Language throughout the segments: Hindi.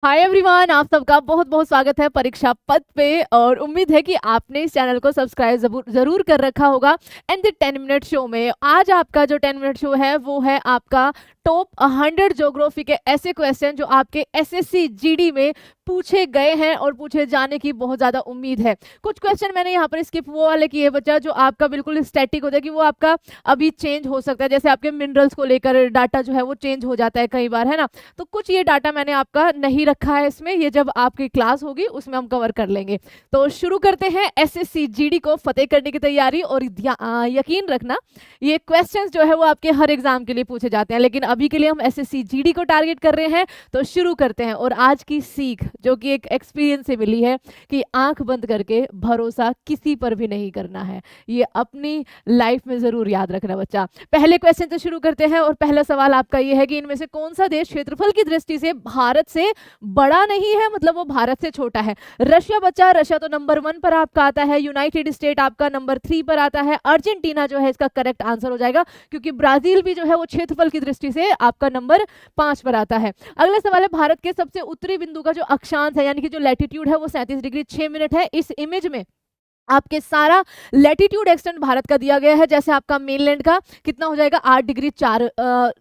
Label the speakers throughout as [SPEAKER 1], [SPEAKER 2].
[SPEAKER 1] हाय एवरीवन, आप सबका बहुत बहुत स्वागत है परीक्षा पथ पे। और उम्मीद है कि आपने इस चैनल को सब्सक्राइब जरूर कर रखा होगा। एंड द 10 मिनट शो में आज आपका जो 10 मिनट शो है वो है आपका टॉप 100 ज्योग्राफी के ऐसे क्वेश्चन जो आपके एसएससी जीडी में पूछे गए हैं और पूछे जाने की बहुत ज्यादा उम्मीद है। कुछ क्वेश्चन मैंने यहाँ पर स्किप वो वाले किए बच्चा जो आपका बिल्कुल स्टैटिक हो जाए कि वो आपका अभी चेंज हो सकता है, जैसे आपके मिनरल्स को लेकर डाटा जो है वो चेंज हो जाता है कई बार, है ना। तो कुछ ये डाटा मैंने आपका नहीं रखा है इसमें, ये जब आपकी क्लास होगी उसमें हम कवर कर लेंगे। तो शुरू करते हैं एसएससी जीडी को फतेह करने की तैयारी। और यकीन रखना ये क्वेश्चंस जो है वो आपके हर एग्जाम के लिए पूछे जाते हैं, लेकिन अभी के लिए हम एसएससी जीडी को टारगेट कर रहे हैं। तो शुरू करते हैं। और आज की सीख जो कि एक एक्सपीरियंस से मिली है कि आंख बंद करके भरोसा किसी पर भी नहीं करना है। ये अपनी लाइफ में जरूर याद रखना बच्चा। पहले क्वेश्चन से शुरू करते हैं और पहला सवाल आपका ये है कि इनमें से कौन सा देश क्षेत्रफल की दृष्टि से भारत से बड़ा नहीं है, मतलब वो भारत से छोटा है। रशिया बच्चा, रशिया तो नंबर 1 पर आपका आता है। यूनाइटेड स्टेट आपका नंबर 3 पर आता है। अर्जेंटीना जो है इसका करेक्ट आंसर हो जाएगा, क्योंकि ब्राजील भी जो है वो क्षेत्रफल की दृष्टि से आपका नंबर 5 पर आता है। अगला सवाल है भारत के सबसे उत्तरी बिंदु का जो अक्षांश है यानी कि जो लैटिट्यूड है वो 37 डिग्री 6 मिनट है। इस इमेज में आपके सारा लैटिट्यूड एक्सटेंट भारत का दिया गया है। जैसे आपका मेनलैंड का कितना हो जाएगा 8 डिग्री 4,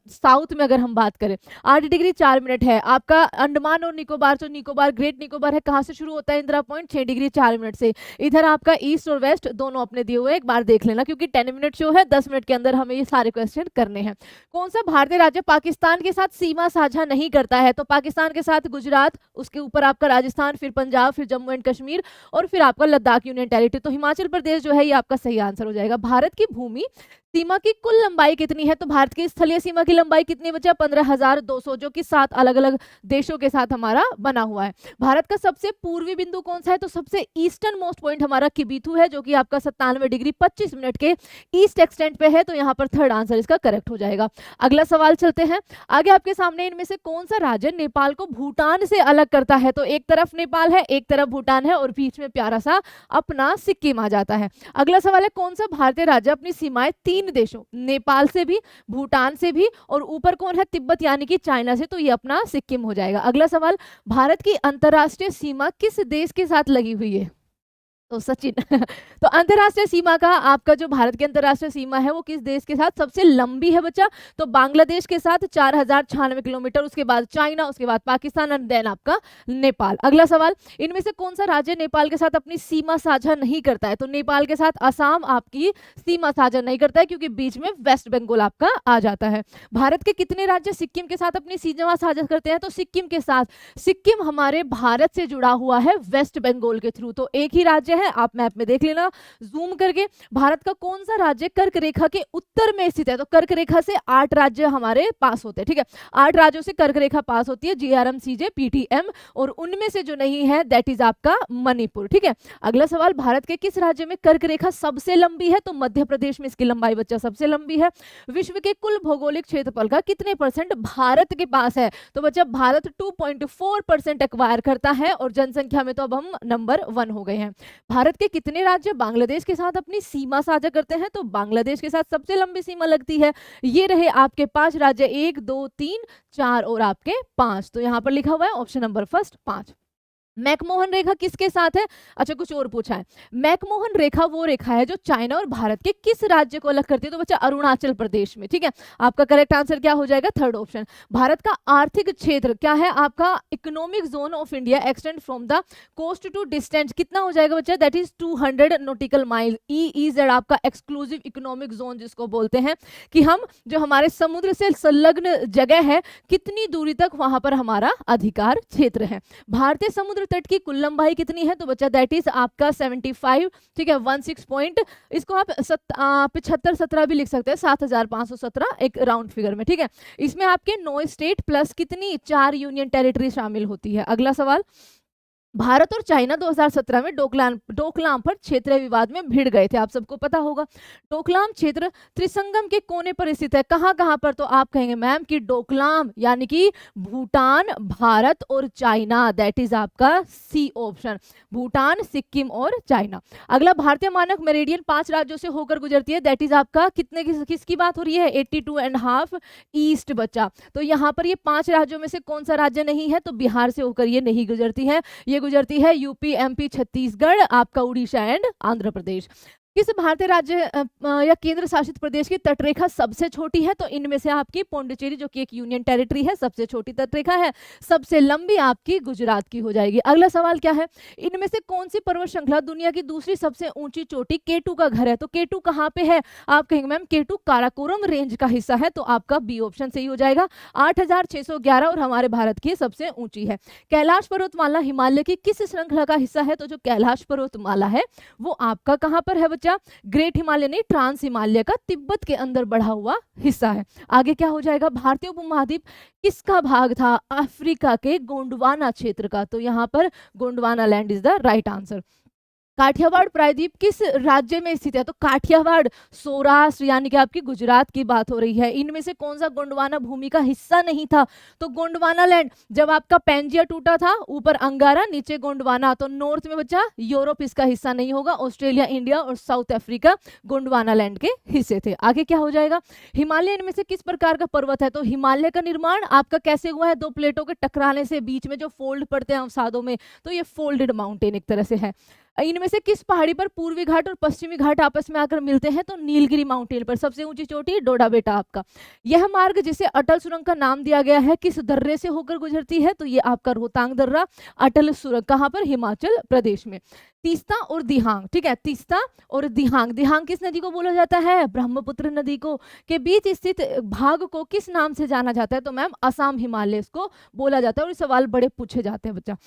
[SPEAKER 1] साउथ में अगर हम बात करें 8 डिग्री 4 मिनट है। आपका अंडमान और निकोबार, जो निकोबार ग्रेट निकोबार है, कहाँ से शुरू होता है इंदिरा पॉइंट 6 डिग्री 4 मिनट से। इधर आपका ईस्ट और वेस्ट दोनों अपने दिए हुए, एक बार देख लेना, क्योंकि 10 मिनट शो है, 10 मिनट के अंदर हमें ये सारे क्वेश्चन करने हैं। कौन सा भारतीय राज्य पाकिस्तान के साथ सीमा साझा नहीं करता है? तो पाकिस्तान के साथ गुजरात, उसके ऊपर आपका राजस्थान, फिर पंजाब, फिर जम्मू एंड कश्मीर और फिर आपका लद्दाख यूनियन टेरिटरी। तो हिमाचल प्रदेश जो है ये आपका सही आंसर हो जाएगा। भारत की भूमि सीमा की कुल लंबाई कितनी है? तो भारत की स्थलीय सीमा की लंबाई कितनी बचा? 15,200, जो कि 7 अलग अलग देशों के साथ हमारा बना हुआ है। भारत का सबसे पूर्वी बिंदु कौन सा है? तो सबसे ईस्टर्न मोस्ट पॉइंट हमारा किबिथु है, जो कि आपका 97 डिग्री 25 मिनट के ईस्ट एक्सटेंट पे है। तो यहाँ पर थर्ड आंसर इसका करेक्ट हो जाएगा। अगला सवाल चलते हैं आगे। आपके सामने इनमें से कौन सा राज्य नेपाल को भूटान से अलग करता है? तो एक तरफ नेपाल है, एक तरफ भूटान है और बीच में प्यारा सा अपना सिक्किम आ जाता है। अगला सवाल है कौन सा भारतीय राज्य अपनी सीमाएं 3 देशों, नेपाल से भी, भूटान से भी और ऊपर कौन है तिब्बत यानी कि चाइना से, तो ये अपना सिक्किम हो जाएगा। अगला सवाल, भारत की अंतरराष्ट्रीय सीमा किस देश के साथ लगी हुई है? तो सचिन तो अंतरराष्ट्रीय सीमा का आपका जो भारत की अंतरराष्ट्रीय सीमा है वो किस देश के साथ सबसे लंबी है बच्चा? तो बांग्लादेश के साथ 4096 किलोमीटर, उसके बाद चाइना, उसके बाद पाकिस्तान एंड देन आपका नेपाल। अगला सवाल, इनमें से कौन सा राज्य नेपाल के साथ अपनी सीमा साझा नहीं करता है? तो नेपाल के साथ असम आपकी सीमा साझा नहीं करता है, क्योंकि बीच में वेस्ट बंगाल आपका आ जाता है। भारत के कितने राज्य सिक्किम के साथ अपनी सीमा साझा करते हैं? तो सिक्किम के साथ, सिक्किम हमारे भारत से जुड़ा हुआ है वेस्ट बंगाल के थ्रू। तो एक ही राज्य है, आप मैप में देख लेना जूम करके। भारत का कौन सा राज्य कर्क रेखा के उत्तर में स्थित है? तो कर्क रेखा से 8 राज्य हमारे पास होते हैं, ठीक है। 8 राज्यों से कर्क रेखा पास होती है, जीआरएम, सीजे, पीटीएम, और उनमें से जो नहीं है दैट इज आपका मणिपुर, ठीक है। अगला सवाल, भारत के किस राज्य में कर्क रेखा सबसे लंबी है? तो मध्य प्रदेश में इसकी लंबाई बच्चा सबसे लंबी है। विश्व के कुल भौगोलिक क्षेत्रफल का कितने परसेंट भारत के पास है? तो बच्चा भारत 2.4% एक्वायर करता है और जनसंख्या में तो अब हम नंबर 1 हो गए हैं। भारत के कितने राज्य बांग्लादेश के साथ अपनी सीमा साझा करते हैं? तो बांग्लादेश के साथ सबसे लंबी सीमा लगती है। ये रहे आपके 5 राज्य, 1 2 3 4 और आपके 5। तो यहां पर लिखा हुआ है ऑप्शन नंबर फर्स्ट 5। मैकमोहन रेखा किसके साथ है? अच्छा, कुछ और पूछा है। मैकमोहन रेखा वो रेखा है जो चाइना और भारत के किस राज्य को अलग करती है? तो बच्चा अरुणाचल प्रदेश में, ठीक है। आपका करेक्ट आंसर क्या हो जाएगा? Third option. भारत का आर्थिक क्षेत्र क्या है? आपका economic zone of India extend from the coast to distance कितना हो जाएगा बच्चा? That is 200 nautical mile. EEZ आपका एक्सक्लूसिव इकोनॉमिक जोन जिसको बोलते हैं, कि हम जो हमारे समुद्र से संलग्न जगह है कितनी दूरी तक वहां पर हमारा अधिकार क्षेत्र है। भारतीय समुद्र तट की कुल लंबाई कितनी है? तो बच्चा दैट इज आपका 75, ठीक है, 16 पॉइंट, इसको आप 75-17 भी लिख सकते हैं, 7517 एक राउंड फिगर में, ठीक है। इसमें आपके 9 स्टेट प्लस कितनी 4 यूनियन टेरिटरी शामिल होती है। अगला सवाल, भारत और चाइना 2017 में डोकलाम पर क्षेत्रीय विवाद में भिड़ गए थे, आप सबको पता होगा। डोकलाम क्षेत्र त्रिसंगम के कोने पर स्थित है। कहाँ कहाँ पर? तो आप कहेंगे मैम कि डोकलाम यानी कि भूटान, भारत और चाइना, दैट इज आपका सी ऑप्शन, भूटान, सिक्किम और चाइना। अगला, भारतीय मानक मेरिडियन 5 राज्यों से होकर गुजरती है, दैट इज आपका कितने किसकी बात हो रही है? 82.5 ईस्ट बचा। तो यहाँ पर ये 5 राज्यों में से कौन सा राज्य नहीं है? तो बिहार से होकर ये नहीं गुजरती है, ये गुजरती है यूपी, एमपी, छत्तीसगढ़, आपका उड़ीसा एंड आंध्र प्रदेश। किस भारतीय राज्य या केंद्र शासित प्रदेश की तटरेखा सबसे छोटी है? तो इनमें से आपकी पौंडीचेरी, जो कि एक यूनियन टेरिटरी है, सबसे छोटी तटरेखा है। सबसे लंबी आपकी गुजरात की हो जाएगी। अगला सवाल क्या है? इनमें से कौन सी पर्वत श्रृंखला दुनिया की दूसरी सबसे ऊंची चोटी केटू का घर है? तो केटू कहाँ पे है? आप कहेंगे मैम केटू काराकोरम रेंज का हिस्सा है, तो आपका बी ऑप्शन सही हो जाएगा। 8611 और हमारे भारत की सबसे ऊंची है। कैलाश पर्वतमाला हिमालय की किस श्रृंखला का हिस्सा है? तो जो कैलाश पर्वतमाला है वो आपका कहाँ पर है बच्चा? ग्रेट हिमालय नहीं, ट्रांस हिमालय का तिब्बत के अंदर बढ़ा हुआ हिस्सा है। आगे क्या हो जाएगा? भारतीय उपमहाद्वीप किसका भाग था? अफ्रीका के गोंडवाना क्षेत्र का। तो यहाँ पर Gondwana land is the right answer. Kathiawar प्रायद्वीप किस राज्य में स्थित है? तो काठियावाड़ सौराष्ट्र यानी कि आपकी गुजरात की बात हो रही है। इनमें से कौन सा गोंडवाना भूमि का हिस्सा नहीं था? तो गोंडवाना लैंड, जब आपका पेंजिया टूटा था, ऊपर अंगारा, नीचे गोंडवाना, तो नॉर्थ में बच्चा यूरोप इसका हिस्सा नहीं होगा। ऑस्ट्रेलिया, इंडिया और साउथ अफ्रीका गोंडवाना लैंड के हिस्से थे। आगे क्या हो जाएगा? हिमालय इनमें से किस प्रकार का पर्वत है? तो हिमालय का निर्माण आपका कैसे हुआ है? 2 प्लेटों के टकराने से, बीच में जो फोल्ड पड़ते हैं अवसादों में, तो ये फोल्डेड माउंटेन एक तरह से है। इनमें से किस पहाड़ी पर पूर्वी घाट और पश्चिमी घाट आपस में आकर मिलते हैं? तो नीलगिरी माउंटेन पर। सबसे ऊंची चोटी डोडा बेटा आपका। यह मार्ग जिसे अटल सुरंग का नाम दिया गया है किस दर्रे से होकर गुजरती है? तो ये आपका रोहतांग दर्रा, अटल सुरंग। कहाँ पर? हिमाचल प्रदेश में। तीस्ता और दिहांग, ठीक है, तीस्ता और दिहांग। दिहांग किस नदी को बोला जाता है? ब्रह्मपुत्र नदी को। के बीच स्थित भाग को किस नाम से जाना जाता है? तो मैम असम हिमालय इसको बोला जाता है, और सवाल बड़े पूछे जाते हैं बच्चा।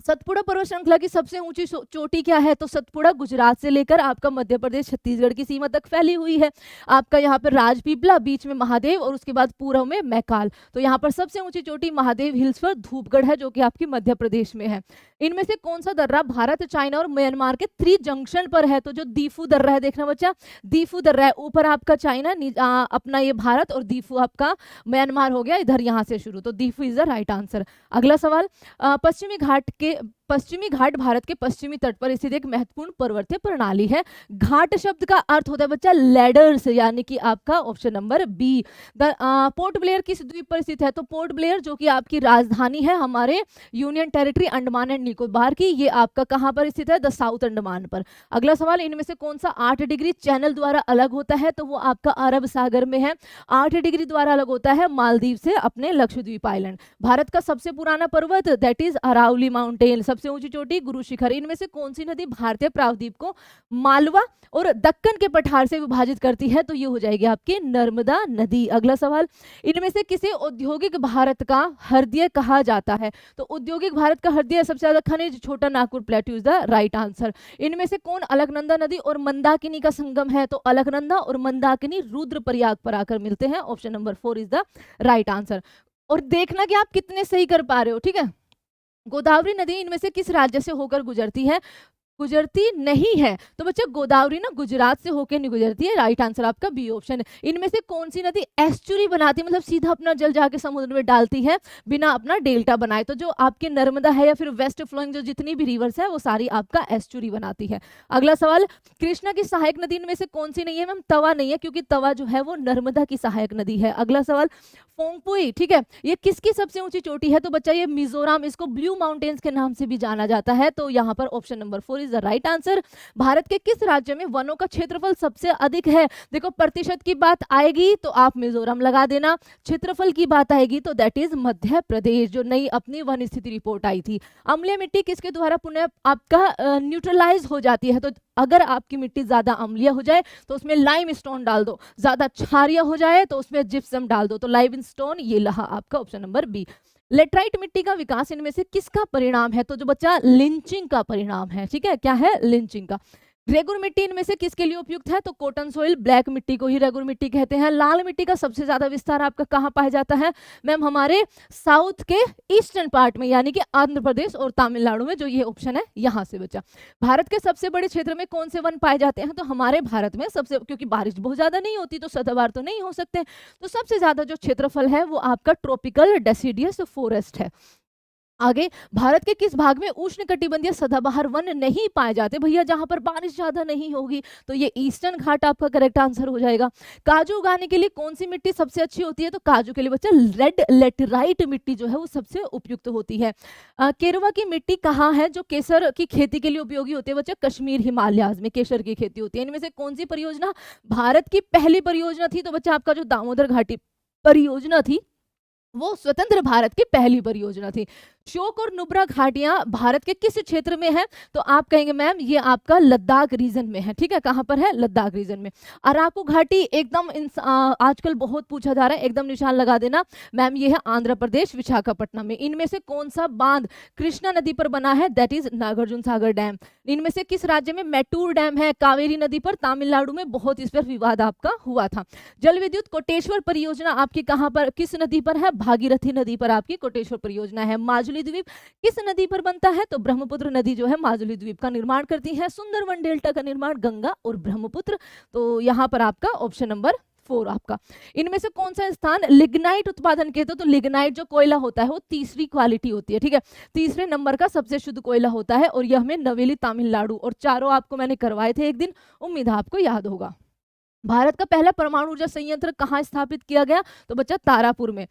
[SPEAKER 1] सतपुड़ा पर्वत श्रृंखला की सबसे ऊंची चोटी क्या है? तो सतपुड़ा गुजरात से लेकर आपका मध्य प्रदेश, छत्तीसगढ़ की सीमा तक फैली हुई है। आपका यहाँ पर राजपीपला, बीच में महादेव और उसके बाद पूर्व में मैकाल। तो यहाँ पर सबसे ऊंची चोटी महादेव हिल्स पर धूपगढ़ है, जो कि आपकी मध्य प्रदेश में है। इनमें से कौन सा दर्रा भारत, चाइना और म्यांमार के जंक्शन पर है? तो जो दीफू दर्रा है, देखना बच्चा, दीफू दर्रा है, ऊपर आपका चाइना, अपना ये भारत, और दीफू आपका म्यांमार हो गया इधर, यहाँ से शुरू। तो Diphu is the right answer. अगला सवाल, पश्चिमी घाट भारत के पश्चिमी तट पर स्थित एक महत्वपूर्ण पर्वतीय प्रणाली है। घाट शब्द का अर्थ होता है बच्चा लैडर्स, यानी कि आपका option number B. Port Blair किस द्वीप पर स्थित है? तो पोर्ट ब्लेयर, जो कि आपकी राजधानी है हमारे union territory Andaman and Nicobar की, ये आपका कहां पर स्थित है? द साउथ अंडमान पर। अगला सवाल, इनमें से कौन सा 8 डिग्री चैनल द्वारा अलग होता है? तो वो आपका अरब सागर में है। 8 डिग्री द्वारा अलग होता है मालदीव से अपने लक्षद्वीप आइलैंड। भारत का सबसे पुराना पर्वत दैट इज अरावली माउंटेन। सबसे ऊंची चोटी गुरु शिखर। इनमें से कौन सी नदी भारतीय प्रायद्वीप को मालवा और दक्कन के पठार से विभाजित करती है? तो ये हो जाएगी आपकी नर्मदा नदी। अगला सवाल, इनमें से किसे औद्योगिक भारत का हृदय कहा जाता है? तो औद्योगिक भारत का हृदय सबसे ज्यादा खनिज, छोटा Nagpur प्लेटू is the right answer. इनमें से कौन अलकनंदा नदी और मंदाकिनी का संगम है? तो अलकनंदा और मंदाकिनी रुद्रप्रयाग पर आकर मिलते हैं। Option number 4 is the right answer. और देखना कि आप कितने सही कर पा रहे हो, ठीक है। गोदावरी नदी इनमें से किस राज्य से होकर गुजरती है? गुजरती नहीं है। तो बच्चा गोदावरी ना गुजरात से होकर नहीं गुजरती है, राइट आंसर आपका बी ऑप्शन है। इनमें से कौन सी नदी एस्चुरी बनाती है, मतलब सीधा अपना जल जाके समुद्र में डालती है बिना अपना डेल्टा बनाए? तो जो आपके नर्मदा है या फिर वेस्ट फ्लोइंग जो जितनी भी रिवर्स है वो सारी आपका एस्चुरी बनाती है। अगला सवाल, कृष्णा की सहायक नदी इनमें से कौन सी नहीं है? मैम तवा नहीं है, क्योंकि तवा जो है वो नर्मदा की सहायक नदी है। अगला सवाल, फोंगपुई, ठीक है, ये किसकी सबसे ऊंची चोटी है? तो बच्चा ये मिजोरम, इसको ब्लू माउंटेन्स के नाम से भी जाना जाता है। तो यहाँ पर option number 4 is the right answer. Bharat के किस राज्य में वनों का क्षेत्रफल सबसे अधिक है? देखो प्रतिशत की बात आएगी तो आप मिजोरम लगा देना, क्षेत्रफल की बात आएगी तो दैट इज मध्य प्रदेश, जो नई अपनी वन स्थिति रिपोर्ट आई थी। अम्लीय मिट्टी किसके द्वारा पुनः आपका न्यूट्रलाइज हो जाती है? तो अगर आपकी मिट्टी ज्यादा अम्लीय हो जाए तो उसमें लाइम स्टोन डाल दो, ज्यादा क्षारीय हो जाए तो उसमें जिप्सम डाल दो। तो लाइम स्टोन ये रहा आपका ऑप्शन नंबर बी। लेटराइट मिट्टी का विकास इनमें से किसका परिणाम है? तो जो बच्चा लिंचिंग का परिणाम है, ठीक है, क्या है? लिंचिंग का। रेगुर मिट्टी इनमें से किसके लिए उपयुक्त है? तो कॉटन सोइल, ब्लैक मिट्टी को ही रेगुर मिट्टी कहते हैं। लाल मिट्टी का सबसे ज्यादा विस्तार आपका कहाँ पाया जाता है? मैम हमारे साउथ के ईस्टर्न पार्ट में, यानी कि आंध्र प्रदेश और तमिलनाडु में, जो ये ऑप्शन है यहाँ से बचा। भारत के सबसे बड़े क्षेत्र में कौन से वन पाए जाते हैं? तो हमारे भारत में सबसे, क्योंकि बारिश बहुत ज्यादा नहीं होती तो सदाबहार तो नहीं हो सकते, तो सबसे ज्यादा जो क्षेत्रफल है वो आपका ट्रॉपिकल डेसिडियस फॉरेस्ट है। आगे, भारत के किस भाग में उष्णकटिबंधीय सदाबहार वन नहीं पाए जाते? भैया जहां पर बारिश ज्यादा नहीं होगी, तो ये ईस्टर्न घाट आपका करेक्ट आंसर हो जाएगा। काजू उगाने के लिए कौन सी मिट्टी सबसे अच्छी होती है? तो काजू के लिए बच्चा रेड लेटेराइट मिट्टी जो है वो सबसे उपयुक्त होती है। केरवा की मिट्टी कहाँ है जो केसर की खेती के लिए उपयोगी होती है? बच्चा कश्मीर हिमालयाज में केसर की खेती होती है। इनमें से कौन सी परियोजना भारत की पहली परियोजना थी? तो बच्चा आपका जो दामोदर घाटी परियोजना थी वो स्वतंत्र भारत की पहली परियोजना थी। शोक और नुब्रा घाटियां भारत के किस क्षेत्र में है? तो आप कहेंगे मैम ये आपका लद्दाख रीजन में है। ठीक है, कहां पर है? लद्दाख रीजन में। अराकू घाटी एकदम आजकल बहुत पूछा जा रहा है, एकदम निशान लगा देना मैम, ये है आंध्र प्रदेश विशाखापट्टनम में। इनमें से कौन सा बांध कृष्णा नदी पर बना है? That is Nagarjuna Sagar dam. इनमें से किस राज्य में मैटूर डैम है? कावेरी नदी पर, तमिलनाडु में। बहुत इस पर विवाद आपका हुआ था। जल विद्युत कोटेश्वर परियोजना आपकी कहां पर, किस नदी पर है? भागीरथी नदी पर आपकी कोटेश्वर परियोजना है। माजुली द्वीप किस नदी पर बनता है? तो ब्रह्मपुत्र नदी जो है माजुली द्वीप का निर्माण करती है। सुंदरवन डेल्टा का निर्माण गंगा और ब्रह्मपुत्र। तो यहाँ पर आपका ऑप्शन नंबर 4 आपका। इनमें से कौन सा स्थान लिग्नाइट उत्पादन के? तो लिग्नाइट जो कोयला होता है वो तीसरी क्वालिटी होती है। ठीक है, तीसरे नंबर का सबसे शुद्ध कोयला होता है, और यह हमें नवेली तमिलनाडु, और चारों आपको मैंने करवाए थे एक दिन, उम्मीद है आपको याद होगा। भारत का पहला परमाणु ऊर्जा संयंत्र कहाँ स्थापित किया गया? तो बच्चा तारापुर में।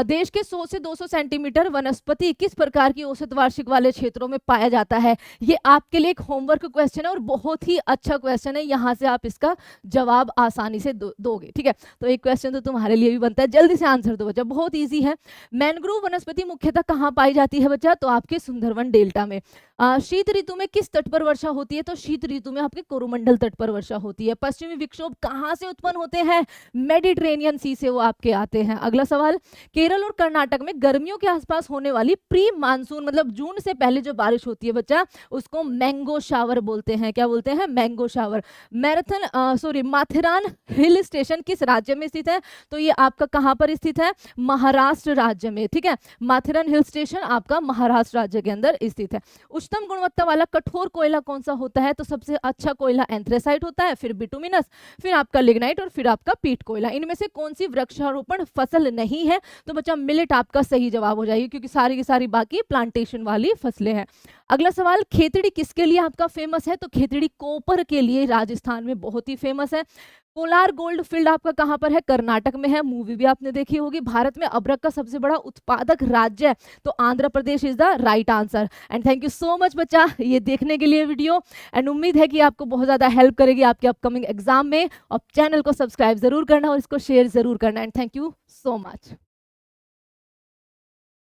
[SPEAKER 1] देश के 100 से 200 सेंटीमीटर वनस्पति किस प्रकार की औसत वार्षिक वाले क्षेत्रों में पाया जाता है? ये आपके लिए एक होमवर्क क्वेश्चन है और बहुत ही अच्छा क्वेश्चन है, यहाँ से आप इसका जवाब आसानी से दोगे। ठीक है, तो एक क्वेश्चन तो तुम्हारे लिए भी बनता है, जल्दी से आंसर दो बच्चा, बहुत ईजी है। मैंग्रोव वनस्पति मुख्यतः कहाँ पाई जाती है बच्चा? तो आपके सुंदरवन डेल्टा में। शीत ऋतु में किस तट पर वर्षा होती है? तो शीत ऋतु में आपके कोरोमंडल तट पर वर्षा होती है। पश्चिमी विक्षोभ कहाँ से उत्पन्न होते हैं? मेडिटेरेनियन सी से वो आपके आते हैं। अगला सवाल, केरल और कर्नाटक में गर्मियों के आसपास होने वाली प्री मानसून, मतलब जून से पहले जो बारिश होती है बच्चा, उसको मैंगो शावर बोलते हैं। क्या बोलते हैं? Mango shower. Matheran hill station किस राज्य में स्थित है? तो ये आपका कहां पर स्थित है? महाराष्ट्र राज्य में। ठीक है, माथेरान हिल स्टेशन आपका महाराष्ट्र राज्य के अंदर स्थित है। उच्चतम गुणवत्ता वाला कठोर कोयला कौन सा होता है? तो सबसे अच्छा कोयला एंथ्रेसाइट होता है, फिर बिटुमिनस, फिर आपका लिग्नाइट, और फिर आपका पीट कोयला। इनमें से कौन सी वृक्षारोपण फसल नहीं है? तो बच्चा मिलेट आपका सही जवाब हो जाएगी, क्योंकि सारी की सारी बाकी प्लांटेशन वाली फसलें हैं। अगला सवाल, खेतड़ी किसके लिए आपका फेमस है? तो खेतड़ी कॉपर के लिए राजस्थान में बहुत ही फेमस है। कोलार गोल्ड फील्ड आपका कहां पर है? कर्नाटक में है, मूवी भी आपने देखी होगी। भारत में अबरक का सबसे बड़ा उत्पादक राज्य है, तो Andhra Pradesh is the right answer. And thank you so much बच्चा ये देखने के लिए वीडियो, एंड उम्मीद है कि आपको बहुत ज्यादा हेल्प करेगी आपके अपकमिंग एग्जाम में। और चैनल को सब्सक्राइब जरूर करना और इसको शेयर जरूर करना, and thank you so much.